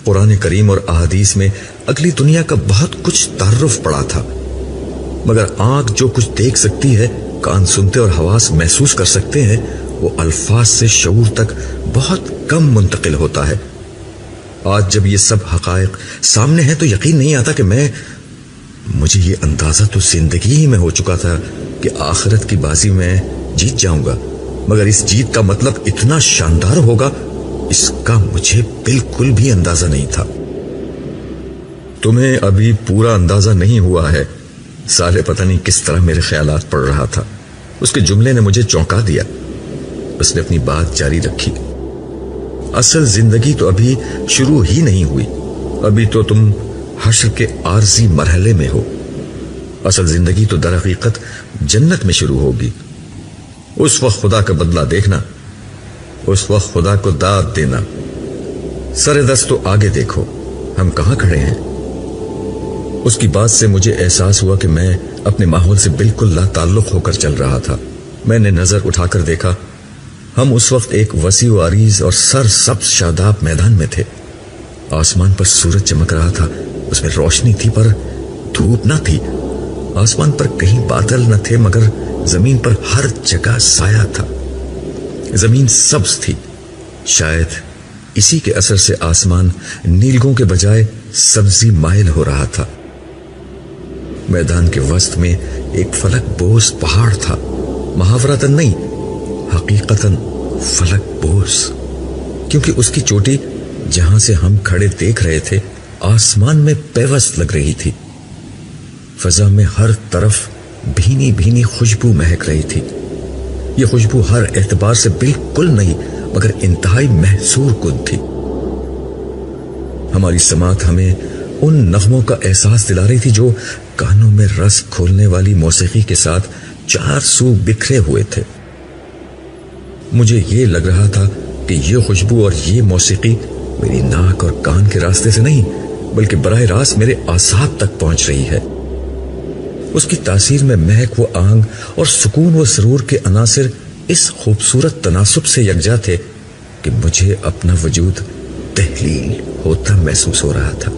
قرآن کریم اور احادیث میں اگلی دنیا کا بہت کچھ تعارف پڑا تھا، مگر آنکھ جو کچھ دیکھ سکتی ہے، کان سنتے اور حواس محسوس کر سکتے ہیں، وہ الفاظ سے شعور تک بہت کم منتقل ہوتا ہے۔ آج جب یہ سب حقائق سامنے ہیں تو یقین نہیں آتا کہ مجھے یہ اندازہ تو زندگی ہی میں ہو چکا تھا کہ آخرت کی بازی میں جیت جاؤں گا، مگر اس جیت کا مطلب اتنا شاندار ہوگا، اس کا مجھے بالکل بھی اندازہ نہیں تھا۔ تمہیں ابھی پورا اندازہ نہیں ہوا ہے، سالے پتہ نہیں کس طرح میرے خیالات پڑھ رہا تھا۔ اس کے جملے نے مجھے چونکا دیا۔ اس نے اپنی بات جاری رکھی۔ اصل زندگی تو ابھی شروع ہی نہیں ہوئی، ابھی تو تم حشر کے عارضی مرحلے میں ہو۔ اصل زندگی تو در حقیقت جنت میں شروع ہوگی۔ اس وقت خدا کا بدلہ دیکھنا، اس وقت خدا کو داد دینا۔ سر دست تو آگے دیکھو، ہم کہاں کھڑے ہیں۔ اس کی بات سے مجھے احساس ہوا کہ میں اپنے ماحول سے بالکل لا تعلق ہو کر چل رہا تھا۔ میں نے نظر اٹھا کر دیکھا، ہم اس وقت ایک وسیع و عریض اور سر سبز شاداب میدان میں تھے۔ آسمان پر سورج چمک رہا تھا، اس میں روشنی تھی پر دھوپ نہ تھی۔ آسمان پر کہیں بادل نہ تھے مگر زمین پر ہر جگہ سایہ تھا۔ زمین سبز تھی، شاید اسی کے اثر سے آسمان نیلگوں کے بجائے سبزی مائل ہو رہا تھا۔ میدان کے وسط میں ایک فلک بوس پہاڑ تھا، محاورتاً نہیں، حقیقتاً فلک بوس، کیونکہ اس کی چوٹی جہاں سے ہم کھڑے دیکھ رہے تھے آسمان میں پیوست لگ رہی تھی۔ فضا میں ہر طرف بھینی بھینی خوشبو مہک رہی تھی۔ یہ خوشبو ہر اعتبار سے بالکل نہیں مگر انتہائی محصور کن تھی۔ ہماری سماعت ہمیں ان نغموں کا احساس دلا رہی تھی جو کانوں میں رس کھولنے والی موسیقی کے ساتھ چار سو بکھرے ہوئے تھے۔ مجھے یہ لگ رہا تھا کہ یہ خوشبو اور یہ موسیقی میری ناک اور کان کے راستے سے نہیں بلکہ براہ راست میرے اعصاب تک پہنچ رہی ہے۔ اس کی تاثیر میں مہک و آنگ اور سکون و سرور کے عناصر اس خوبصورت تناسب سے یکجا تھے کہ مجھے اپنا وجود تحلیل ہوتا محسوس ہو رہا تھا۔